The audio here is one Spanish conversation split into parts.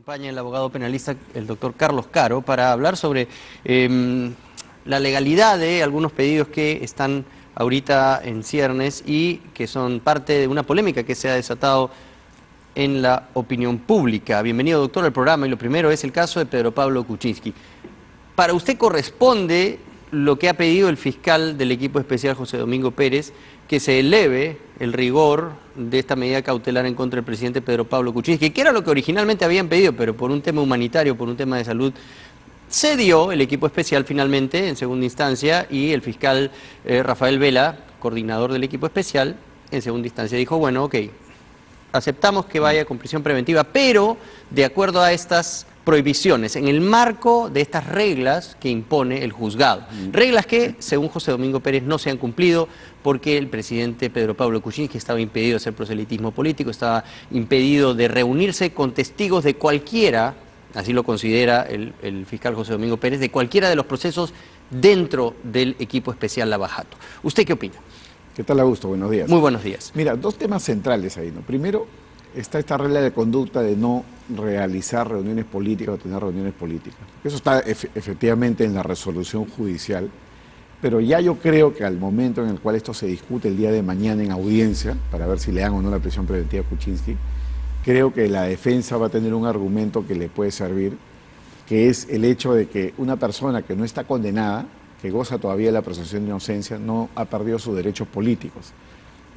Acompaña el abogado penalista, el doctor Carlos Caro, para hablar sobre la legalidad de algunos pedidos que están ahorita en ciernes y que son parte de una polémica que se ha desatado en la opinión pública. Bienvenido, doctor, al programa, y lo primero es el caso de Pedro Pablo Kuczynski. Para usted corresponde lo que ha pedido el fiscal del equipo especial, José Domingo Pérez, que se eleve el rigor de esta medida cautelar en contra del presidente Pedro Pablo Kuczynski, que era lo que originalmente habían pedido, pero por un tema humanitario, por un tema de salud, cedió el equipo especial finalmente en segunda instancia, y el fiscal Rafael Vela, coordinador del equipo especial, en segunda instancia dijo, bueno, ok, aceptamos que vaya con prisión preventiva, pero de acuerdo a estas prohibiciones, en el marco de estas reglas que impone el juzgado. Reglas que, según José Domingo Pérez, no se han cumplido porque el presidente Pedro Pablo Kuczynski estaba impedido de hacer proselitismo político, estaba impedido de reunirse con testigos de cualquiera, así lo considera el fiscal José Domingo Pérez, de cualquiera de los procesos dentro del equipo especial Lava Jato. ¿Usted qué opina? ¿Qué tal, Augusto? Buenos días. Muy buenos días. Mira, dos temas centrales ahí, ¿no? Primero, está esta regla de conducta de no realizar reuniones políticas o tener reuniones políticas. Eso está efectivamente en la resolución judicial, pero ya yo creo que al momento en el cual esto se discute el día de mañana en audiencia, para ver si le dan o no la prisión preventiva a Kuczynski, creo que la defensa va a tener un argumento que le puede servir, que es el hecho de que una persona que no está condenada, que goza todavía de la presunción de inocencia, no ha perdido sus derechos políticos.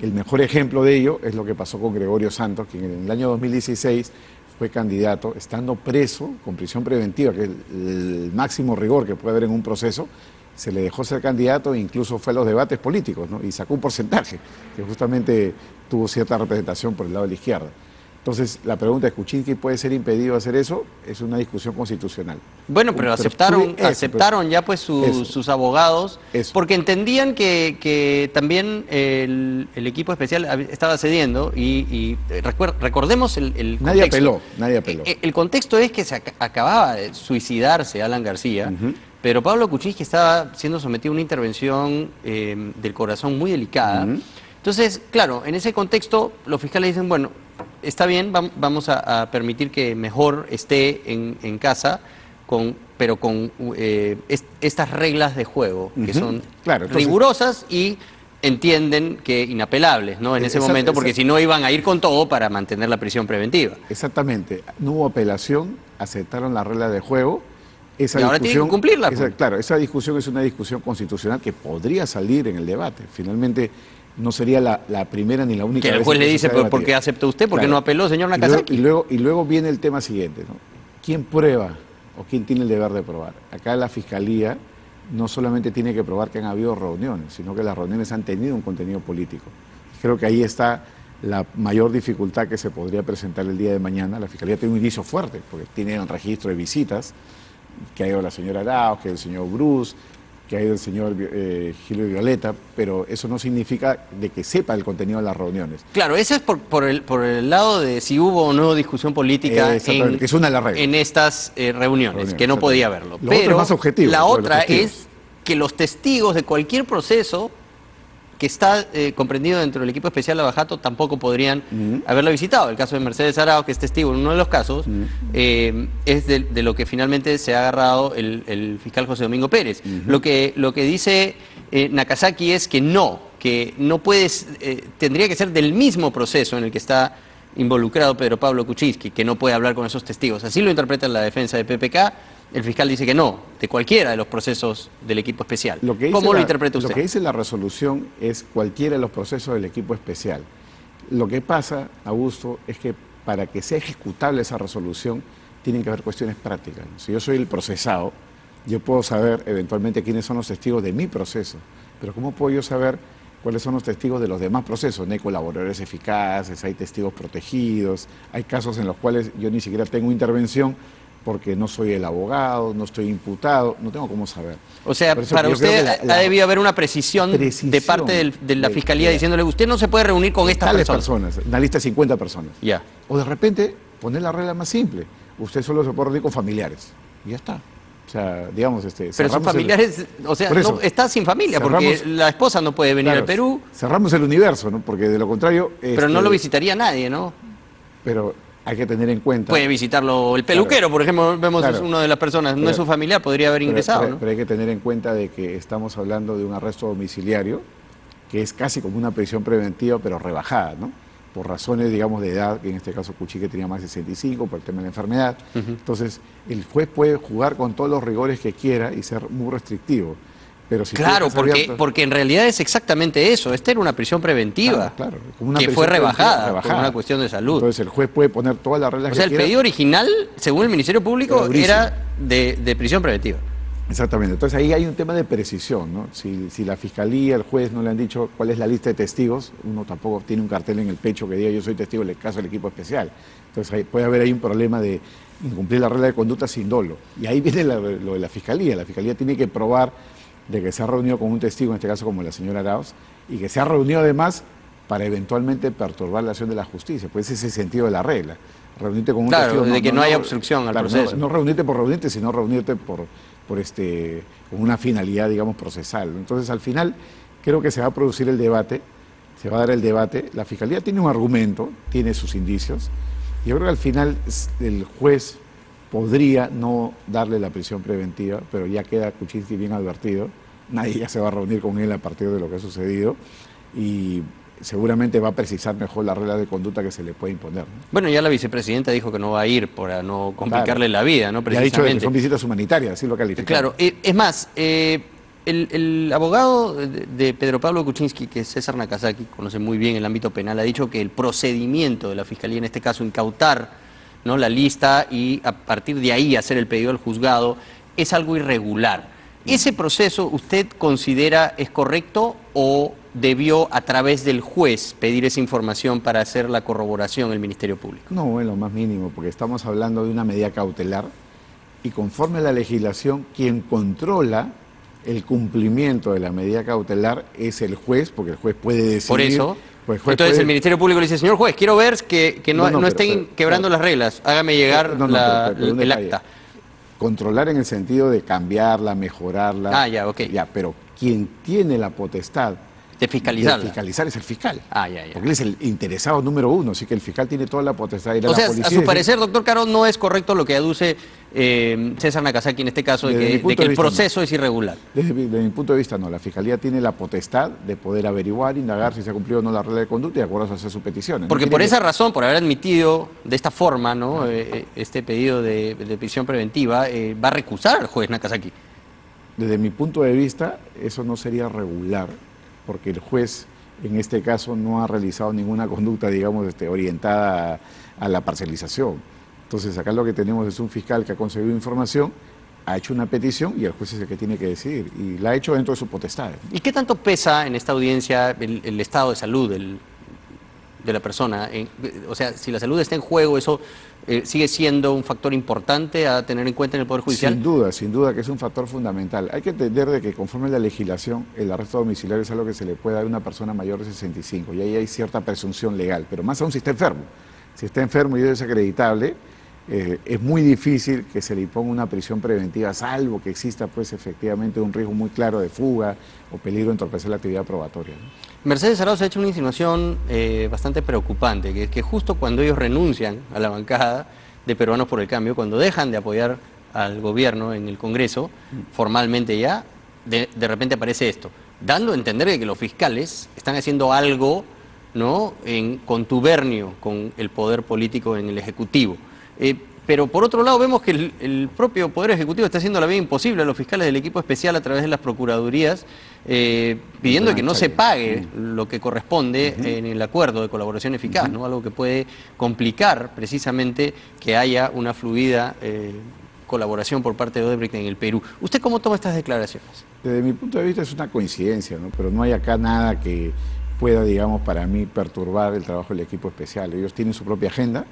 El mejor ejemplo de ello es lo que pasó con Gregorio Santos, quien en el año 2016 fue candidato, estando preso con prisión preventiva, que es el máximo rigor que puede haber en un proceso, se le dejó ser candidato e incluso fue a los debates políticos, ¿no? Y sacó un porcentaje que justamente tuvo cierta representación por el lado de la izquierda. Entonces, la pregunta es, ¿Kuczynski puede ser impedido de hacer eso? Es una discusión constitucional. Bueno, pero aceptaron ya pues sus abogados, porque entendían que también el equipo especial estaba cediendo y recordemos el contexto. Nadie apeló. El contexto es que se acababa de suicidarse Alan García, pero Pablo Kuczynski estaba siendo sometido a una intervención del corazón muy delicada. Entonces, claro, en ese contexto los fiscales dicen, bueno, está bien, vamos a permitir que mejor esté en casa, pero con estas reglas de juego, que son rigurosas y entienden que inapelables, ¿no? En ese momento, porque si no iban a ir con todo para mantener la prisión preventiva. Exactamente, no hubo apelación, aceptaron las reglas de juego. Y ahora tienen que cumplirla. Claro, esa discusión es una discusión constitucional que podría salir en el debate. Finalmente, no sería la primera ni la única vez. Que el juez le dice, pero ¿por qué aceptó usted? ¿Por qué no apeló, señor Nakazaki? Y luego viene el tema siguiente, ¿no? ¿Quién prueba o quién tiene el deber de probar? Acá la Fiscalía no solamente tiene que probar que han habido reuniones, sino que las reuniones han tenido un contenido político. Creo que ahí está la mayor dificultad que se podría presentar el día de mañana. La Fiscalía tiene un indicio fuerte, porque tiene un registro de visitas, que ha ido la señora Arauz, que el señor Bruce, que ha ido el señor Gilio Violeta, pero eso no significa de que sepa el contenido de las reuniones. Claro, eso es por el lado de si hubo o no discusión política que es una de las reglas. En estas reuniones, que no podía haberlo. Pero más objetivo, la otra es que los testigos de cualquier proceso que está comprendido dentro del equipo especial Lava Jato tampoco podrían haberlo visitado. El caso de Mercedes Arauz, que es testigo en uno de los casos, es de lo que finalmente se ha agarrado el fiscal José Domingo Pérez. Lo que dice Nakazaki es que no puedes, tendría que ser del mismo proceso en el que está involucrado Pedro Pablo Kuczynski, que no puede hablar con esos testigos. Así lo interpreta la defensa de PPK. El fiscal dice que no, de cualquiera de los procesos del equipo especial. ¿Cómo lo interpreta usted? Lo que dice la resolución es cualquiera de los procesos del equipo especial. Lo que pasa, Augusto, es que para que sea ejecutable esa resolución tienen que haber cuestiones prácticas. Si yo soy el procesado, yo puedo saber eventualmente quiénes son los testigos de mi proceso, pero ¿cómo puedo yo saber cuáles son los testigos de los demás procesos? No hay colaboradores eficaces, hay testigos protegidos, hay casos en los cuales yo ni siquiera tengo intervención porque no soy el abogado, no estoy imputado, no tengo cómo saber. O sea, para usted ha debido haber una precisión de parte de la Fiscalía diciéndole, usted no se puede reunir con estas personas. Una lista de 50 personas. Ya. O de repente poner la regla más simple, usted solo se puede reunir con familiares, y ya está. O sea, digamos, pero sus familiares, o sea, no, está sin familia, porque la esposa no puede venir al Perú. Cerramos el universo, ¿no? Porque de lo contrario... Pero no lo visitaría nadie, ¿no? Pero hay que tener en cuenta... Puede visitarlo el peluquero, claro, por ejemplo, vemos claro, es una de las personas, no es su familiar, podría haber ingresado. ¿no? Pero hay que tener en cuenta de que estamos hablando de un arresto domiciliario, que es casi como una prisión preventiva, pero rebajada, ¿no? Por razones, digamos, de edad, que en este caso Kuczynski tenía más de 65, por el tema de la enfermedad. Entonces, el juez puede jugar con todos los rigores que quiera y ser muy restrictivo. Pero si claro, porque en realidad es exactamente eso. Esta era una prisión preventiva, claro, como una que fue rebajada por una cuestión de salud. Entonces el juez puede poner todas las reglas que quiera. O sea, el pedido original, según el Ministerio Público, era de prisión preventiva. Exactamente. Entonces ahí hay un tema de precisión, ¿no? Si la fiscalía, el juez no le han dicho cuál es la lista de testigos, uno tampoco tiene un cartel en el pecho que diga yo soy testigo del caso del equipo especial. Entonces puede haber ahí un problema de incumplir la regla de conducta sin dolo. Y ahí viene lo de la fiscalía. La fiscalía tiene que probar de que se ha reunido con un testigo, en este caso como la señora Arauz, y que se ha reunido además para eventualmente perturbar la acción de la justicia, pues ese es el sentido de la regla. Reunirte con un testigo... Claro, de que no haya obstrucción al proceso. No reunirte por reunirte, sino reunirte con una finalidad, digamos, procesal. Entonces, al final, creo que se va a producir el debate, se va a dar el debate, la Fiscalía tiene un argumento, tiene sus indicios, y yo creo que al final el juez podría no darle la prisión preventiva, pero ya queda Kuczynski bien advertido, nadie ya se va a reunir con él a partir de lo que ha sucedido y seguramente va a precisar mejor las reglas de conducta que se le puede imponer, ¿no? Bueno, ya la vicepresidenta dijo que no va a ir para no complicarle la vida, ¿no? Precisamente. Ya ha dicho que son visitas humanitarias, así lo califica. Claro, es más, el abogado de Pedro Pablo Kuczynski, que es César Nakazaki, conoce muy bien el ámbito penal, ha dicho que el procedimiento de la Fiscalía, en este caso, incautar, ¿no?, la lista y a partir de ahí hacer el pedido al juzgado, es algo irregular. ¿Ese proceso usted considera es correcto o debió a través del juez pedir esa información para hacer la corroboración el Ministerio Público? No, en lo más mínimo, porque estamos hablando de una medida cautelar y conforme a la legislación, quien controla el cumplimiento de la medida cautelar es el juez, porque el juez puede decidir... Por eso... Entonces el Ministerio Público le dice, señor juez, quiero ver que no estén quebrando las reglas, hágame llegar el acta. Controlar en el sentido de cambiarla, mejorarla. Ah, ya, ok. Ya, pero quien tiene la potestad de fiscalizar es el fiscal. Ah, ya. Porque él es el interesado número uno, así que el fiscal tiene toda la potestad de ir a la policía. O sea, a su parecer, doctor Caro, no es correcto lo que aduce César Nakazaki en este caso, de que el proceso es irregular. Desde mi punto de vista, no. La fiscalía tiene la potestad de poder averiguar, indagar si se ha cumplido o no la regla de conducta y de acuerdo a hacer sus peticiones. Porque por esa razón, por haber admitido de esta forma, ¿no?, este pedido de prisión preventiva, va a recusar al juez Nakazaki. Desde mi punto de vista, eso no sería regular, porque el juez en este caso no ha realizado ninguna conducta, digamos, orientada a la parcialización. Entonces acá lo que tenemos es un fiscal que ha conseguido información, ha hecho una petición y el juez es el que tiene que decidir, y la ha hecho dentro de sus potestades. ¿Y qué tanto pesa en esta audiencia el estado de salud de la persona? O sea, si la salud está en juego, ¿eso sigue siendo un factor importante a tener en cuenta en el Poder Judicial? Sin duda que es un factor fundamental. Hay que entender de que conforme a la legislación, el arresto domiciliario es algo que se le puede dar a una persona mayor de 65, y ahí hay cierta presunción legal, pero más aún si está enfermo. Si está enfermo y es desacreditable, es muy difícil que se le imponga una prisión preventiva, salvo que exista pues efectivamente un riesgo muy claro de fuga o peligro de entorpecer la actividad probatoria, ¿no? Mercedes Arauz ha hecho una insinuación bastante preocupante, que justo cuando ellos renuncian a la bancada de Peruanos por el Cambio, cuando dejan de apoyar al gobierno en el Congreso, formalmente ya, de repente aparece esto, dando a entender que los fiscales están haciendo algo, ¿no?, en contubernio con el poder político en el Ejecutivo. Pero por otro lado vemos que el propio Poder Ejecutivo está haciendo la vida imposible a los fiscales del equipo especial a través de las procuradurías, pidiendo que no se pague lo que corresponde en el acuerdo de colaboración eficaz, ¿no?, algo que puede complicar precisamente que haya una fluida colaboración por parte de Odebrecht en el Perú. ¿Usted cómo toma estas declaraciones? Desde mi punto de vista es una coincidencia, ¿no?, pero no hay acá nada que pueda, digamos, para mí perturbar el trabajo del equipo especial. Ellos tienen su propia agenda.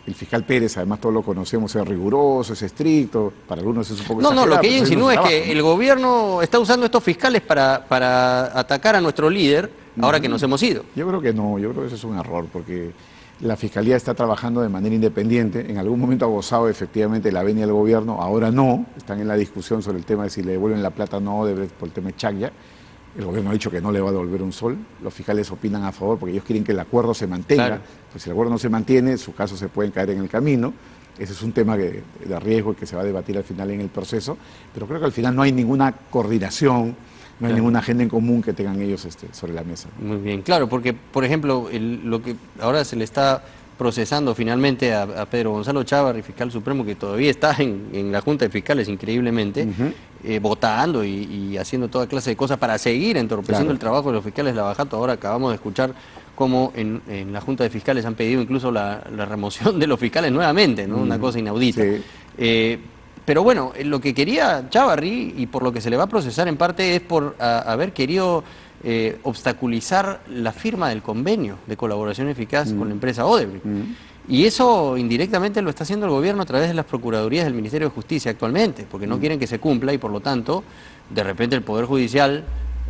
El fiscal Pérez, además todos lo conocemos, es riguroso, es estricto, para algunos es un poco exagerado. No, lo que ella insinúa es que el gobierno está usando estos fiscales para atacar a nuestro líder, ahora que nos hemos ido. Yo creo que no, yo creo que eso es un error, porque la Fiscalía está trabajando de manera independiente, en algún momento ha gozado efectivamente la venia del gobierno, ahora no, están en la discusión sobre el tema de si le devuelven la plata o no por el tema de Chacya, El gobierno ha dicho que no le va a devolver un sol. Los fiscales opinan a favor porque ellos quieren que el acuerdo se mantenga. Claro. Pues si el acuerdo no se mantiene, sus casos se pueden caer en el camino. Ese es un tema de riesgo que se va a debatir al final en el proceso. Pero creo que al final no hay ninguna coordinación, no hay ninguna agenda en común que tengan ellos sobre la mesa. Muy bien, claro, porque, por ejemplo, lo que ahora se le está procesando finalmente a Pedro Gonzalo Chávarri, fiscal supremo, que todavía está en la Junta de Fiscales, increíblemente, votando y haciendo toda clase de cosas para seguir entorpeciendo el trabajo de los fiscales de Lavajato. Ahora acabamos de escuchar cómo en la Junta de Fiscales han pedido incluso la remoción de los fiscales nuevamente, ¿no? Una cosa inaudita. Sí. Pero bueno, lo que quería Chávarri, y por lo que se le va a procesar en parte, es por haber querido obstaculizar la firma del convenio de colaboración eficaz con la empresa Odebrecht. Y eso indirectamente lo está haciendo el gobierno a través de las procuradurías del Ministerio de Justicia actualmente, porque no quieren que se cumpla y por lo tanto, de repente el Poder Judicial,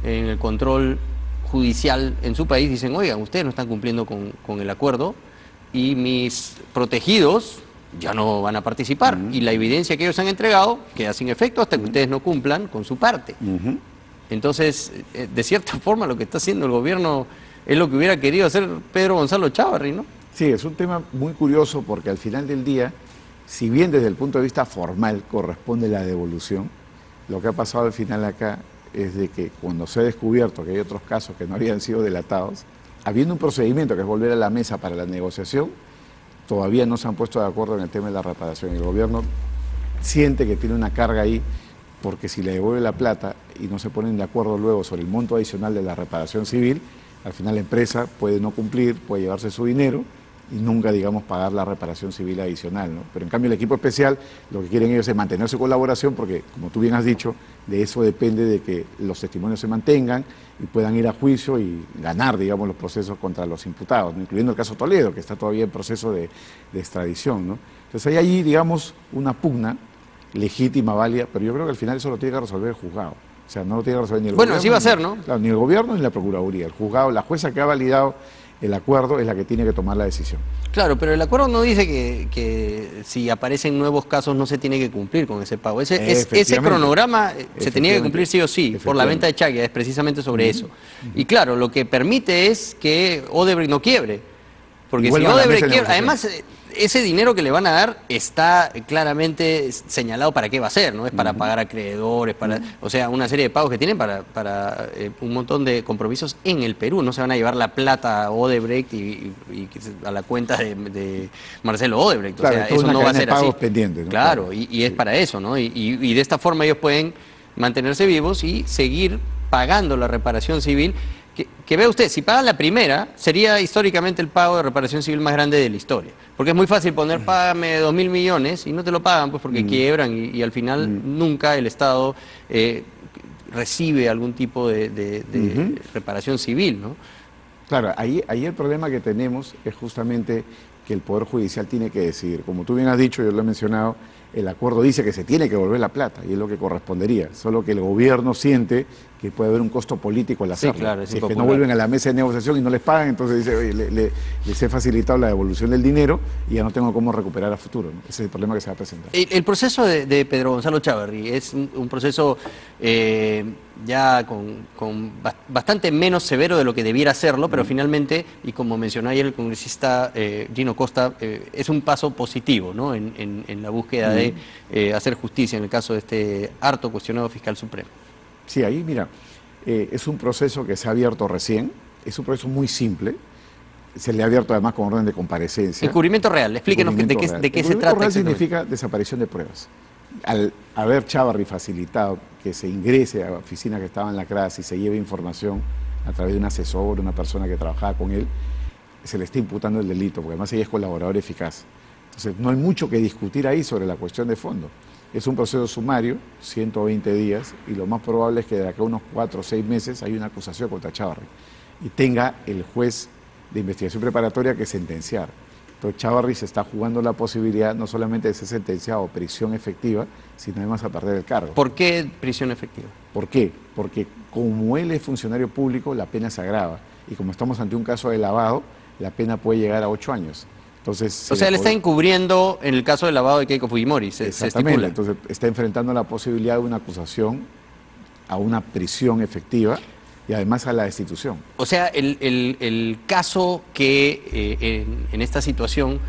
en el control judicial en su país, dicen, oigan, ustedes no están cumpliendo con el acuerdo y mis protegidos ya no van a participar. Y la evidencia que ellos han entregado queda sin efecto hasta que ustedes no cumplan con su parte. Entonces, de cierta forma, lo que está haciendo el gobierno es lo que hubiera querido hacer Pedro Gonzalo Chávarri, ¿no? Sí, es un tema muy curioso porque al final del día, si bien desde el punto de vista formal corresponde la devolución, lo que ha pasado al final acá es de que cuando se ha descubierto que hay otros casos que no habían sido delatados, habiendo un procedimiento que es volver a la mesa para la negociación, todavía no se han puesto de acuerdo en el tema de la reparación. El gobierno siente que tiene una carga ahí porque si le devuelve la plata y no se ponen de acuerdo luego sobre el monto adicional de la reparación civil, al final la empresa puede no cumplir, puede llevarse su dinero y nunca, digamos, pagar la reparación civil adicional, ¿no? Pero en cambio el equipo especial, lo que quieren ellos es mantener su colaboración porque, como tú bien has dicho, de eso depende de que los testimonios se mantengan y puedan ir a juicio y ganar, digamos, los procesos contra los imputados, ¿no? Incluyendo el caso Toledo, que está todavía en proceso de extradición, ¿no? Entonces hay allí, digamos, una pugna legítima, válida, pero yo creo que al final eso lo tiene que resolver el juzgado. O sea, no lo tiene que resolver ni el gobierno. Bueno, así va a ser, ¿no? Claro, ni el gobierno ni la Procuraduría. El juzgado, la jueza que ha validado el acuerdo es la que tiene que tomar la decisión. Claro, pero el acuerdo no dice que si aparecen nuevos casos no se tiene que cumplir con ese pago. Ese cronograma se tenía que cumplir sí o sí, por la venta de Chagua, es precisamente sobre eso. Y claro, lo que permite es que Odebrecht no quiebre. Porque si Odebrecht quiebra, además ese dinero que le van a dar está claramente señalado para qué va a ser, ¿no? Es para pagar acreedores, para, o sea, una serie de pagos que tienen para un montón de compromisos en el Perú. No se van a llevar la plata a Odebrecht y a la cuenta de Marcelo Odebrecht. Claro, o sea, eso no va a ser así. Pendientes, ¿no? Claro, y es para eso, ¿no? Y de esta forma ellos pueden mantenerse vivos y seguir pagando la reparación civil. Que vea usted, si pagan la primera, sería históricamente el pago de reparación civil más grande de la historia. Porque es muy fácil poner, págame 2.000 millones, y no te lo pagan, pues porque quiebran, y al final nunca el Estado recibe algún tipo de reparación civil, ¿no? Claro, ahí el problema que tenemos es justamente que el Poder Judicial tiene que decidir. Como tú bien has dicho, yo lo he mencionado, el acuerdo dice que se tiene que devolver la plata, y es lo que correspondería, solo que el gobierno siente que puede haber un costo político al hacerlo. Sí, claro, si es que no vuelven a la mesa de negociación y no les pagan, entonces dice, oye, les he facilitado la devolución del dinero y ya no tengo cómo recuperar a futuro, ¿no? Ese es el problema que se va a presentar. El proceso de Pedro Gonzalo Chávarri es un proceso ya con bastante menos severo de lo que debiera serlo, pero finalmente, y como mencionó ayer el congresista Gino Costa, es un paso positivo, ¿no? en la búsqueda de hacer justicia en el caso de este harto cuestionado fiscal supremo. Sí, ahí mira, es un proceso que se ha abierto recién, es un proceso muy simple, se le ha abierto además con orden de comparecencia. Encubrimiento real, explíquenos de qué se trata. Encubrimiento real significa desaparición de pruebas. Al haber Chávarri facilitado que se ingrese a oficinas que estaban lacradas y se lleve información a través de un asesor, una persona que trabajaba con él, se le está imputando el delito, porque además ella es colaborador eficaz. Entonces no hay mucho que discutir ahí sobre la cuestión de fondo. Es un proceso sumario, 120 días, y lo más probable es que de acá a unos 4 o 6 meses hay una acusación contra Chávarri y tenga el juez de investigación preparatoria que sentenciar. Entonces Chávarri se está jugando la posibilidad no solamente de ser sentenciado o prisión efectiva, sino además a perder el cargo. ¿Por qué prisión efectiva? ¿Por qué? Porque como él es funcionario público, la pena se agrava. Y como estamos ante un caso de lavado, la pena puede llegar a 8 años. Entonces, o sea, él está encubriendo en el caso del lavado de Keiko Fujimori, se estipula. Entonces está enfrentando la posibilidad de una acusación a una prisión efectiva y además a la destitución. O sea, el caso que en esta situación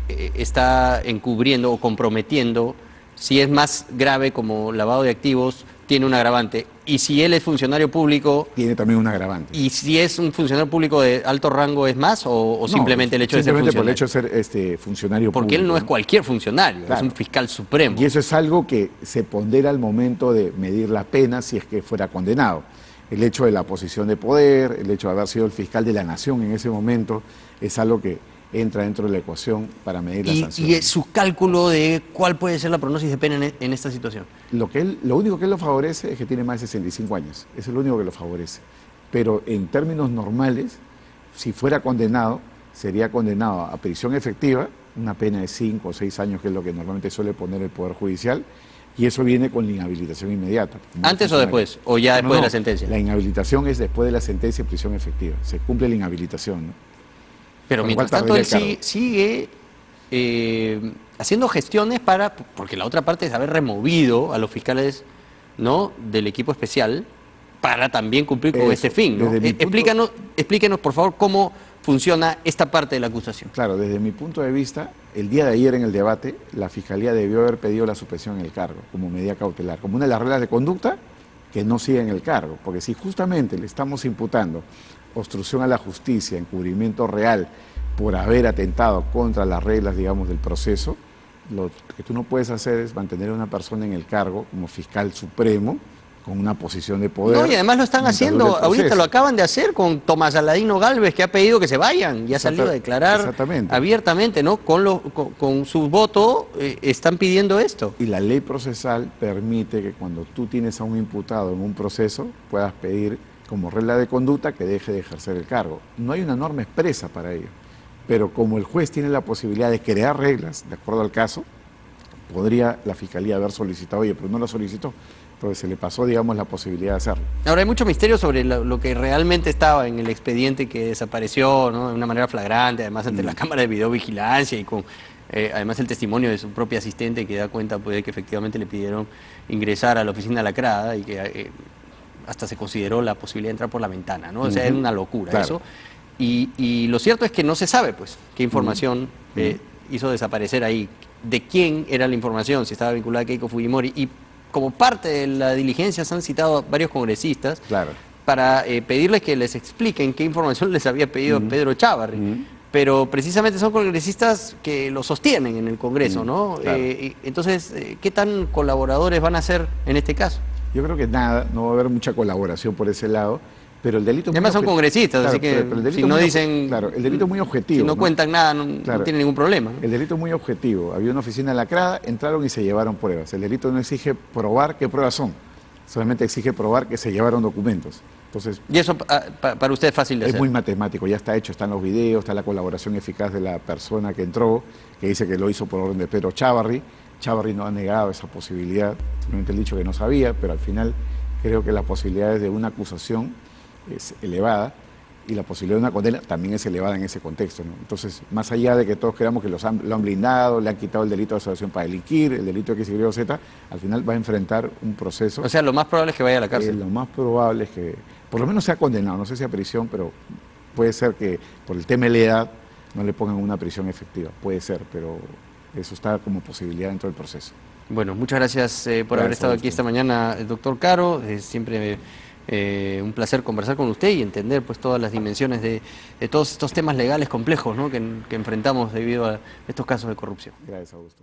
está encubriendo o comprometiendo, si es más grave como lavado de activos, tiene un agravante. Y si él es funcionario público... Tiene también un agravante. ¿Y si es un funcionario público de alto rango es más o simplemente el hecho de ser funcionario? Simplemente por el hecho de ser funcionario público. Porque él no es cualquier funcionario, claro, es un fiscal supremo. Y eso es algo que se pondera al momento de medir la pena si es que fuera condenado. El hecho de la posición de poder, el hecho de haber sido el fiscal de la nación en ese momento, es algo que entra dentro de la ecuación para medir la sanción. ¿Y su cálculo de cuál puede ser la prognosis de pena en esta situación? Lo único que él lo favorece es que tiene más de 65 años. Eso es lo único que lo favorece. Pero en términos normales, si fuera condenado, sería condenado a prisión efectiva, una pena de 5 o 6 años, que es lo que normalmente suele poner el Poder Judicial, y eso viene con la inhabilitación inmediata. ¿Antes o después? ¿O ya después de la sentencia? La inhabilitación es después de la sentencia y prisión efectiva. Se cumple la inhabilitación, ¿no? Pero mientras tanto él sigue haciendo gestiones porque la otra parte es haber removido a los fiscales, ¿no?, del equipo especial para también cumplir con este fin, ¿no? Explíquenos, por favor, cómo funciona esta parte de la acusación. Claro, desde mi punto de vista, el día de ayer en el debate, la Fiscalía debió haber pedido la suspensión en el cargo como medida cautelar, como una de las reglas de conducta que no siga en el cargo, porque si justamente le estamos imputando obstrucción a la justicia, encubrimiento real, por haber atentado contra las reglas, digamos, del proceso, lo que tú no puedes hacer es mantener a una persona en el cargo como fiscal supremo, con una posición de poder. No, y además lo están haciendo, ahorita lo acaban de hacer con Tomás Aladino Gálvez, que ha pedido que se vayan, y ha salido a declarar abiertamente, ¿no? Con su voto están pidiendo esto. Y la ley procesal permite que cuando tú tienes a un imputado en un proceso, puedas pedir como regla de conducta que deje de ejercer el cargo. No hay una norma expresa para ello, pero como el juez tiene la posibilidad de crear reglas, de acuerdo al caso, podría la Fiscalía haber solicitado, oye, pero no lo solicitó, entonces se le pasó, digamos, la posibilidad de hacerlo. Ahora, hay mucho misterio sobre lo que realmente estaba en el expediente que desapareció, ¿no?, de una manera flagrante, además ante la cámara de videovigilancia y con además el testimonio de su propia asistente, que da cuenta, pues, de que efectivamente le pidieron ingresar a la oficina lacrada y que hasta se consideró la posibilidad de entrar por la ventana, ¿no? O sea, es una locura, claro, eso. Y lo cierto es que no se sabe, pues, qué información hizo desaparecer ahí, de quién era la información, si estaba vinculada a Keiko Fujimori. Y como parte de la diligencia se han citado a varios congresistas, claro, para pedirles que les expliquen qué información les había pedido Pedro Chávarri. Pero precisamente son congresistas que lo sostienen en el Congreso, ¿no? Claro. Entonces, ¿qué tan colaboradores van a ser en este caso? Yo creo que nada, no va a haber mucha colaboración por ese lado, pero el delito... Además son congresistas, claro, así que pero si no dicen... Claro, el delito es muy objetivo. Si no cuentan nada, no tiene ningún problema, ¿no? El delito es muy objetivo. Había una oficina lacrada, entraron y se llevaron pruebas. El delito no exige probar qué pruebas son, solamente exige probar que se llevaron documentos. Entonces, y eso para usted es fácil de hacer. Es muy matemático, ya está hecho, están los videos, está la colaboración eficaz de la persona que entró, que dice que lo hizo por orden de Pedro Chávarri. Chávarri no ha negado esa posibilidad, simplemente ha dicho que no sabía, pero al final creo que las posibilidades de una acusación es elevada y la posibilidad de una condena también es elevada en ese contexto, ¿no? Entonces, más allá de que todos creamos que lo han blindado, le han quitado el delito de asociación para delinquir, el delito de X, Y, Z, al final va a enfrentar un proceso. O sea, lo más probable es que vaya a la cárcel. Lo más probable es que, por lo menos sea condenado, no sé si a prisión, pero puede ser que por el tema de la edad no le pongan una prisión efectiva, puede ser, pero eso está como posibilidad dentro del proceso. Bueno, muchas gracias por haber estado aquí esta mañana, doctor Caro. Siempre un placer conversar con usted y entender, pues, todas las dimensiones de todos estos temas legales complejos, ¿no?, que enfrentamos debido a estos casos de corrupción. Gracias, Augusto.